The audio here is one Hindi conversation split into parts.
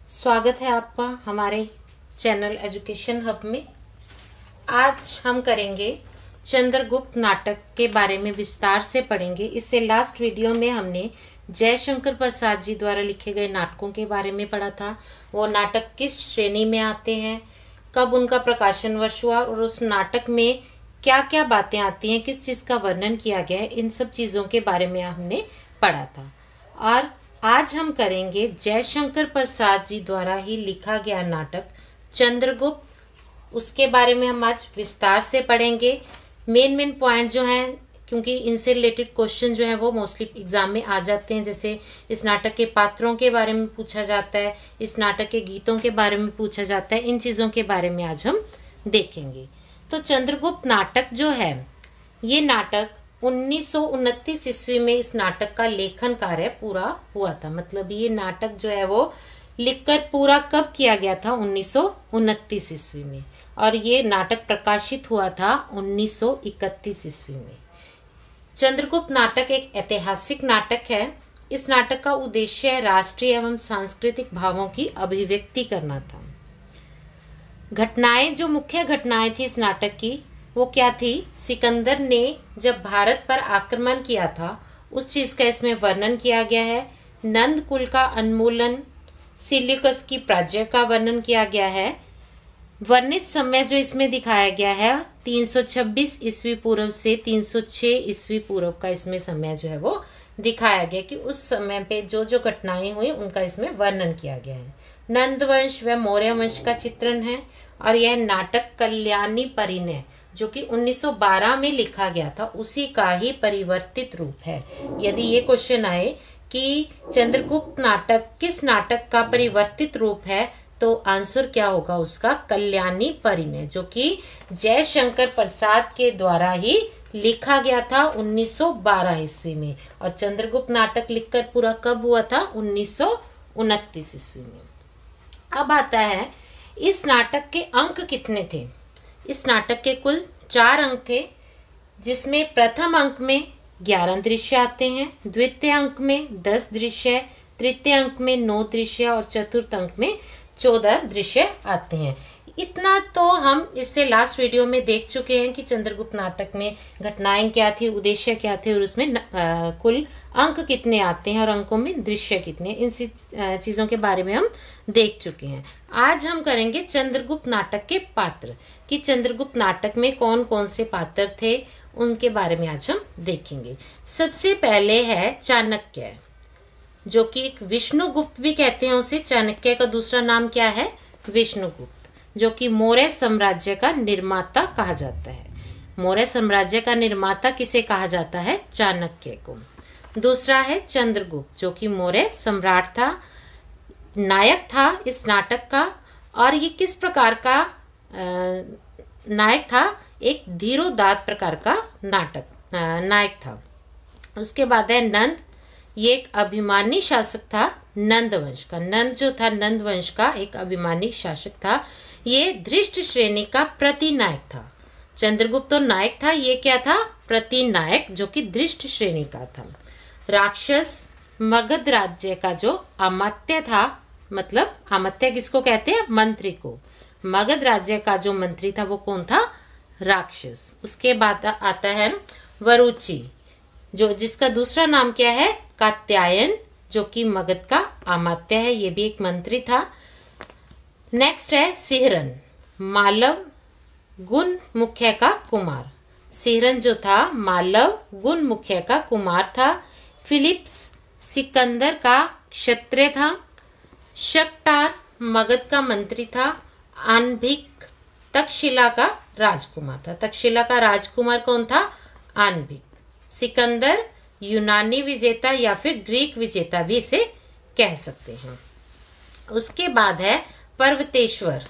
स्वागत है आपका हमारे चैनल एजुकेशन हब में। आज हम करेंगे चंद्रगुप्त नाटक के बारे में विस्तार से पढ़ेंगे। इससे लास्ट वीडियो में हमने जयशंकर प्रसाद जी द्वारा लिखे गए नाटकों के बारे में पढ़ा था। वो नाटक किस श्रेणी में आते हैं, कब उनका प्रकाशन वर्ष हुआ और उस नाटक में क्या क्या बातें आती हैं, किस चीज़ का वर्णन किया गया है, इन सब चीज़ों के बारे में हमने पढ़ा था। और आज हम करेंगे जयशंकर प्रसाद जी द्वारा ही लिखा गया नाटक चंद्रगुप्त, उसके बारे में हम आज विस्तार से पढ़ेंगे। मेन पॉइंट जो हैं, क्योंकि इनसे रिलेटेड क्वेश्चन जो है वो मोस्टली एग्जाम में आ जाते हैं। जैसे इस नाटक के पात्रों के बारे में पूछा जाता है, इस नाटक के गीतों के बारे में पूछा जाता है। इन चीज़ों के बारे में आज हम देखेंगे। तो चंद्रगुप्त नाटक जो है, ये नाटक 1929 ईस्वी में इस नाटक का लेखन कार्य पूरा हुआ था। मतलब ये नाटक जो है वो लिखकर पूरा कब किया गया था? 1929 ईस्वी में। और ये नाटक प्रकाशित हुआ था 1931 ईस्वी में। चंद्रगुप्त नाटक एक ऐतिहासिक नाटक है। इस नाटक का उद्देश्य राष्ट्रीय एवं सांस्कृतिक भावों की अभिव्यक्ति करना था। घटनाएं, जो मुख्य घटनाएं थी इस नाटक की, वो क्या थी? सिकंदर ने जब भारत पर आक्रमण किया था उस चीज का इसमें वर्णन किया गया है। नंद कुल का उन्मूलन, सिल्यूकस की पराजय का वर्णन किया गया है। वर्णित समय जो इसमें दिखाया गया है 326 ईस्वी पूर्व से 306 ईस्वी पूर्व का इसमें समय जो है वो दिखाया गया कि उस समय पे जो जो घटनाएं हुई उनका इसमें वर्णन किया गया है। नंद वंश व मौर्य वंश का चित्रण है। और यह नाटक कल्याणी परिणय, जो कि 1912 में लिखा गया था, उसी का ही परिवर्तित रूप है। यदि ये क्वेश्चन आए कि चंद्रगुप्त नाटक किस नाटक का परिवर्तित रूप है, तो आंसर क्या होगा उसका? कल्याणी परिणय, जो कि जयशंकर प्रसाद के द्वारा ही लिखा गया था 1912 ईस्वी में। और चंद्रगुप्त नाटक लिखकर पूरा कब हुआ था? 1929 ईस्वी में। अब आता है, इस नाटक के अंक कितने थे? इस नाटक के कुल 4 अंक थे, जिसमें प्रथम अंक में 11 दृश्य आते हैं, द्वितीय अंक में 10 दृश्य, तृतीय अंक में 9 दृश्य और चतुर्थ अंक में 14 दृश्य आते हैं। इतना तो हम इससे लास्ट वीडियो में देख चुके हैं कि चंद्रगुप्त नाटक में घटनाएं क्या थी, उद्देश्य क्या थे और उसमें कुल अंक कितने आते हैं और अंकों में दृश्य कितने, इन चीजों के बारे में हम देख चुके हैं। आज हम करेंगे चंद्रगुप्त नाटक के पात्र, कि चंद्रगुप्त नाटक में कौन कौन से पात्र थे, उनके बारे में आज हम देखेंगे। सबसे पहले है चाणक्य, जो कि एक विष्णुगुप्त भी कहते हैं उसे। चाणक्य का दूसरा नाम क्या है? विष्णुगुप्त, जो कि मौर्य साम्राज्य का निर्माता कहा जाता है। मौर्य साम्राज्य का निर्माता किसे कहा जाता है? चाणक्य को। दूसरा है चंद्रगुप्त, जो कि मौर्य सम्राट था, नायक था इस नाटक का। और ये किस प्रकार का नायक था? एक धीरोदात्त प्रकार का नायक था। उसके बाद है नंद, ये एक अभिमानी शासक था नंद वंश का। नंद जो था, नंद वंश का एक अभिमानी शासक था। ये धृष्ट श्रेणी का प्रतिनायक था। चंद्रगुप्त तो नायक था, ये क्या था? प्रतिनायक, जो कि धृष्ट श्रेणी का था। राक्षस, मगध राज्य का जो अमात्य था, मतलब अमात्य किसको कहते हैं? मंत्री को। मगध राज्य का जो मंत्री था वो कौन था? राक्षस। उसके बाद आता है वरुचि, जो जिसका दूसरा नाम क्या है? कात्यायन, जो कि मगध का अमात्य है, ये भी एक मंत्री था। नेक्स्ट है सिहरन, मालव गुण मुख्य का कुमार। सिहरन जो था मालव गुण मुख्य का कुमार था। फिलिप्स सिकंदर का क्षत्रिय था। शक्टार मगध का मंत्री था। आनभिक तक्षशिला का राजकुमार था। तक्षशिला का राजकुमार कौन था? आनभिक। सिकंदर यूनानी विजेता या फिर ग्रीक विजेता भी इसे कह सकते हैं। उसके बाद है पर्वतेश्वर,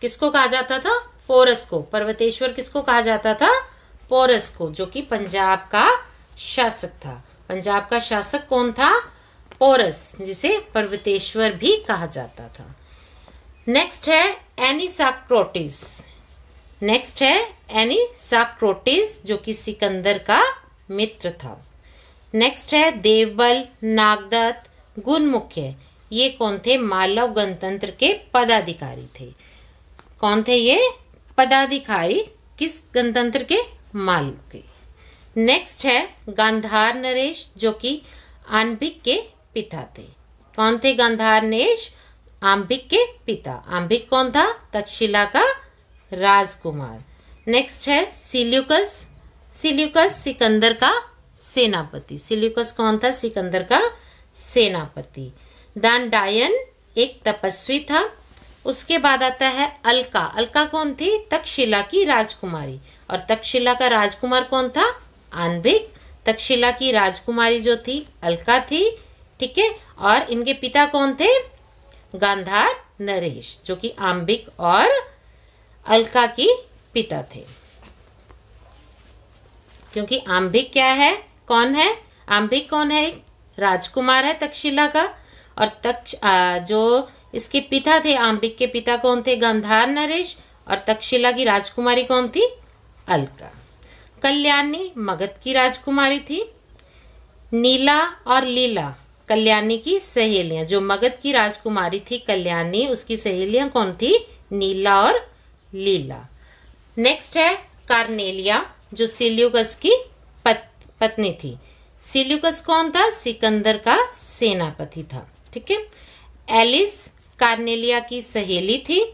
किसको कहा जाता था? पोरस को। पर्वतेश्वर किसको कहा जाता था? पोरस को, जो कि पंजाब का शासक था। पंजाब का शासक कौन था? पोरस, जिसे पर्वतेश्वर भी कहा जाता था। नेक्स्ट है एनिसाक्रोटिस। नेक्स्ट है एनिसाक्रोटिस, जो कि सिकंदर का मित्र था। नेक्स्ट है देवबल, नागदत्त, गुणमुख्य, ये कौन थे? मालव गणतंत्र के पदाधिकारी थे। कौन थे ये? पदाधिकारी किस गणतंत्र के? मालव के। नेक्स्ट है गांधार नरेश, जो कि आंबिक के पिता थे। कौन थे गांधार नरेश? आंबिक के पिता। आंबिक कौन था? तक्षशिला का राजकुमार। नेक्स्ट है सिल्यूकस। सिल्यूकस सिकंदर का सेनापति। सिल्यूकस कौन था? सिकंदर का सेनापति। दानडायन एक तपस्वी था। उसके बाद आता है अलका। अलका कौन थी? तक्षशिला की राजकुमारी। और तक्षशिला का राजकुमार कौन था? आंबिक। तक्षशिला की राजकुमारी जो थी अलका थी, ठीक है। और इनके पिता कौन थे? गांधार नरेश, जो कि आंबिक और अलका की पिता थे। क्योंकि आंबिक क्या है? कौन है? आंबिक कौन है? एक राजकुमार है तक्षशिला का। और जो इसके पिता थे, आंबिक के पिता कौन थे? गांधार नरेश। और तक्षशिला की राजकुमारी कौन थी? अलका। कल्याणी मगध की राजकुमारी थी। नीला और लीला कल्याणी की सहेलियां। जो मगध की राजकुमारी थी कल्याणी, उसकी सहेलियां कौन थी? नीला और लीला। नेक्स्ट है कार्नेलिया, जो सिल्यूकस की पत्नी थी। सिल्यूकस कौन था? सिकंदर का सेनापति था, ठीक है। एलिस कार्नेलिया की सहेली थी,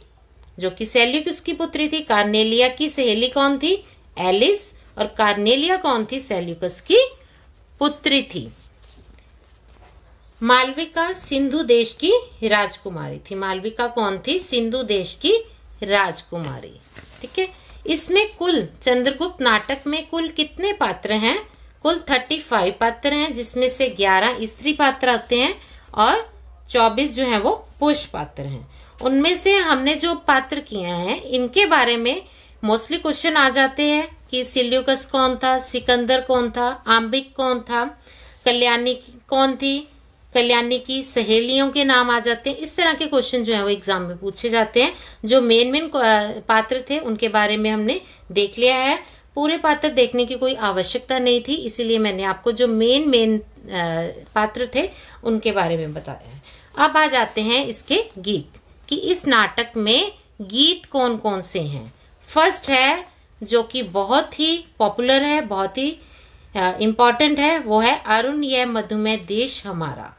जो कि सेल्यूकस की पुत्री थी। कार्नेलिया की सहेली कौन थी? एलिस। और कार्नेलिया कौन थी? सेल्यूकस की पुत्री थी। मालविका सिंधु देश की राजकुमारी थी। मालविका कौन थी? सिंधु देश की राजकुमारी, ठीक है। इसमें कुल चंद्रगुप्त नाटक में कुल कितने पात्र हैं? कुल 35 पात्र हैं, जिसमें से 11 स्त्री पात्र आते हैं और 24 जो हैं वो पुरुष पात्र हैं। उनमें से हमने जो पात्र किए हैं इनके बारे में मोस्टली क्वेश्चन आ जाते हैं कि सिल्यूकस कौन था, सिकंदर कौन था, आंबिक कौन था, कल्याणी कौन थी, कल्याणी की सहेलियों के नाम आ जाते हैं। इस तरह के क्वेश्चन जो है वो एग्जाम में पूछे जाते हैं। जो मेन पात्र थे उनके बारे में हमने देख लिया है। पूरे पात्र देखने की कोई आवश्यकता नहीं थी, इसीलिए मैंने आपको जो मेन पात्र थे उनके बारे में बताया है। अब आ जाते हैं इसके गीत, कि इस नाटक में गीत कौन कौन से हैं। फर्स्ट है जो कि बहुत ही पॉपुलर है, बहुत ही इम्पॉर्टेंट है, वो है अरुण यह मधुमेह देश हमारा।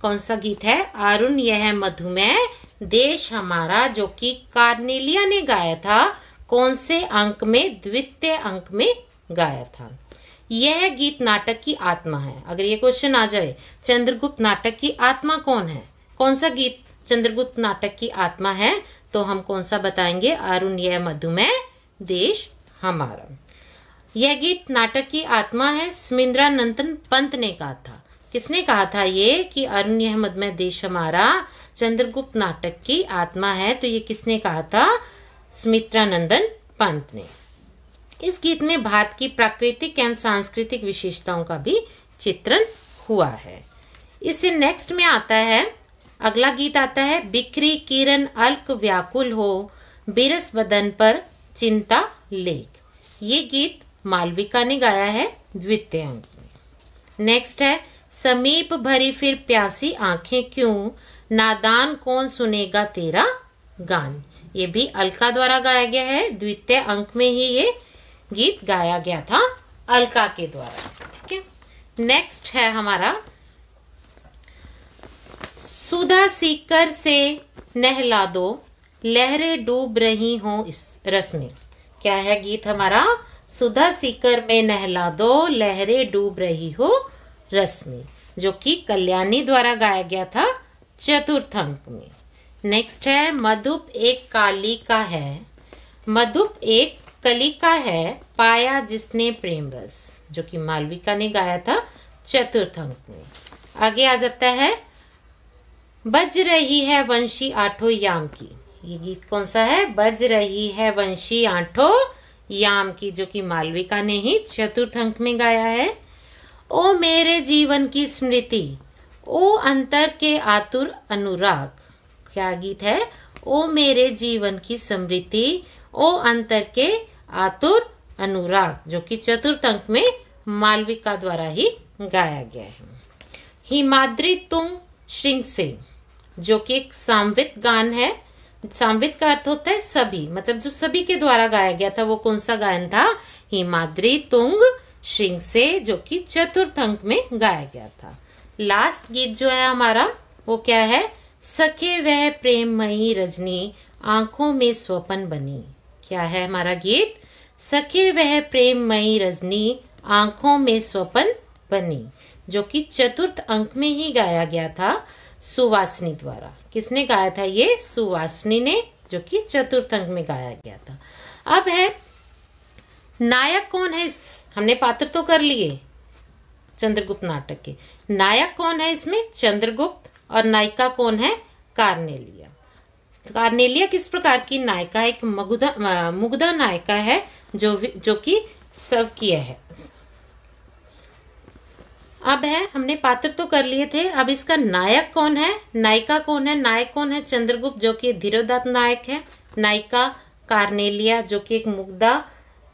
कौन सा गीत है? अरुण यह मधुमेह देश हमारा, जो कि कार्नेलिया ने गाया था। कौन से अंक में? द्वितीय अंक में गाया था। यह गीत नाटक की आत्मा है। अगर ये क्वेश्चन आ जाए चंद्रगुप्त नाटक की आत्मा कौन है, कौन सा गीत चंद्रगुप्त नाटक की आत्मा है, तो हम कौन सा बताएंगे? अरुण यह मधुमेह देश हमारा। यह गीत नाटक की आत्मा है, स्मिंद्रानंदन पंत ने कहा था। किसने कहा था ये कि अरुण यह मधुमेह देश हमारा चंद्रगुप्त नाटक की आत्मा है? तो ये किसने कहा था? स्मिंद्रानंदन पंत ने। इस गीत में भारत की प्राकृतिक एवं सांस्कृतिक विशेषताओं का भी चित्रण हुआ है। इससे नेक्स्ट में आता है, अगला गीत आता है, बिखरी किरण अल्क व्याकुल हो, बिरस बदन पर चिंता लेख। ये गीत मालविका ने गाया है द्वितीय अंक में। नेक्स्ट है, समीप भरी फिर प्यासी आंखें क्यों, नादान कौन सुनेगा तेरा गान। ये भी अलका द्वारा गाया गया है। द्वितीय अंक में ही ये गीत गाया गया था अलका के द्वारा, ठीक है। नेक्स्ट है हमारा, सुधा सीकर से नहला दो, लहरें डूब रही हो इस रस में। क्या है गीत हमारा? सुधा सीकर में नहला दो, लहरें डूब रही हो रस में, जो कि कल्याणी द्वारा गाया गया था चतुर्थ अंक में। नेक्स्ट है, मधुप एक कालिका है, मधुप एक कलिका है, पाया जिसने प्रेम रस, जो कि मालविका ने गाया था चतुर्थ अंक में। आगे आ जाता है, बज रही है वंशी आठों याम की। ये गीत कौन सा है? बज रही है वंशी आठों याम की, जो कि मालविका ने ही चतुर्थ अंक में गाया है। ओ मेरे जीवन की स्मृति, ओ अंतर के आतुर अनुराग। क्या गीत है? ओ मेरे जीवन की स्मृति, ओ अंतर के आतुर अनुराग, जो कि चतुर्थ अंक में मालविका द्वारा ही गाया गया है। हिमाद्री तुंग श्रृंग से, जो कि एक सामवित गान है। सामवित का अर्थ होता है सभी, मतलब जो सभी के द्वारा गाया गया था। वो कौन सा गायन था? हिमाद्री तुंग श्रृंग से, जो कि चतुर्थ अंक में गाया गया था। लास्ट गीत जो है हमारा वो क्या है? सखे वह प्रेममयी रजनी आंखों में स्वपन बनी। क्या है हमारा गीत? सखे वह प्रेममयी रजनी आंखों में स्वपन बनी, जो कि चतुर्थ अंक में ही गाया गया था सुवासिनी द्वारा। किसने गाया था ये? सुवासिनी ने, जो कि चतुर्थ अंक में गाया गया था। अब है नायक कौन है? हमने पात्र तो कर लिए चंद्रगुप्त नाटक के। नायक कौन है इसमें? चंद्रगुप्त। और नायिका कौन है? कार्नेलिया। कार्नेलिया किस प्रकार की नायिका है? एक मुग्धा नायिका है जो कि स्वकीय है। अब है, हमने पात्र तो कर लिए थे, अब इसका नायक कौन है? नायिका कौन है? नायक कौन है? चंद्रगुप्त, जो कि धीरोदात्त नायक है। नायिका कार्नेलिया, जो कि एक मुग्धा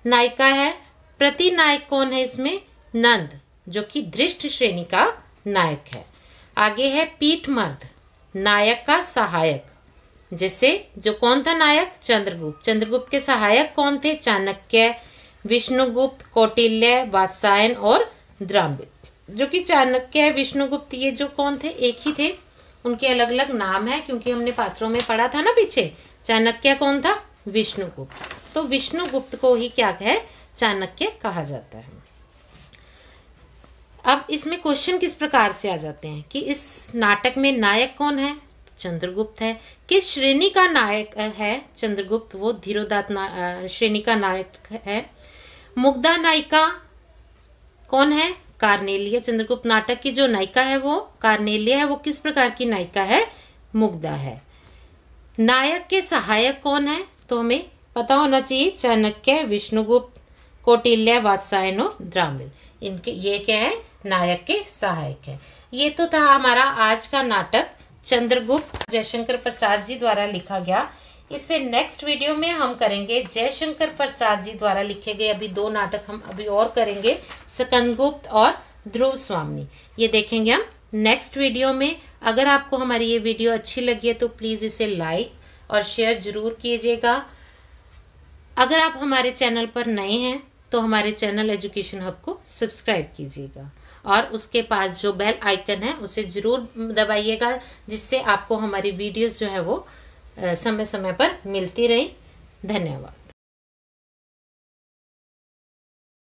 नायिका है। प्रतिनायक कौन है इसमें? नंद, जो कि धृष्ट श्रेणी का नायक है। आगे है पीठमर्द, नायक का सहायक। जैसे जो कौन था नायक? चंद्रगुप्त। चंद्रगुप्त के सहायक कौन थे? चाणक्य, विष्णुगुप्त, कौटिल्य, वात्स्यायन और द्रविड़। जो कि चाणक्य, विष्णुगुप्त, ये जो कौन थे? एक ही थे, उनके अलग अलग नाम है, क्योंकि हमने पात्रों में पढ़ा था ना पीछे। चाणक्य कौन था? विष्णुगुप्त। तो विष्णुगुप्त को ही क्या है? चाणक्य कहा जाता है। अब इसमें क्वेश्चन किस प्रकार से आ जाते हैं कि इस नाटक में नायक कौन है? चंद्रगुप्त है। किस श्रेणी का नायक है चंद्रगुप्त? वो धीरोदात्त श्रेणी का नायक है। मुग्धा नायिका कौन है? कार्नेलिया। चंद्रगुप्त नाटक की जो नायिका है वो कार्नेलिया है। वो किस प्रकार की नायिका है? मुग्धा है। नायक के सहायक कौन है? तो हमें पता होना चाहिए, चाणक्य, विष्णुगुप्त, कौटिल्य, वात्स्यायन और द्रविड़। इनके ये क्या है? नायक के सहायक है। ये तो था हमारा आज का नाटक चंद्रगुप्त, जयशंकर प्रसाद जी द्वारा लिखा गया। इससे नेक्स्ट वीडियो में हम करेंगे जयशंकर प्रसाद जी द्वारा लिखे गए अभी 2 नाटक हम अभी और करेंगे, स्कंदगुप्त और ध्रुव स्वामिनी। ये देखेंगे हम नेक्स्ट वीडियो में। अगर आपको हमारी ये वीडियो अच्छी लगी है तो प्लीज़ इसे लाइक और शेयर जरूर कीजिएगा। अगर आप हमारे चैनल पर नए हैं तो हमारे चैनल एजुकेशन हब को सब्सक्राइब कीजिएगा और उसके पास जो बेल आइकन है उसे जरूर दबाइएगा, जिससे आपको हमारी वीडियोस जो है वो समय समय पर मिलती रही। धन्यवाद।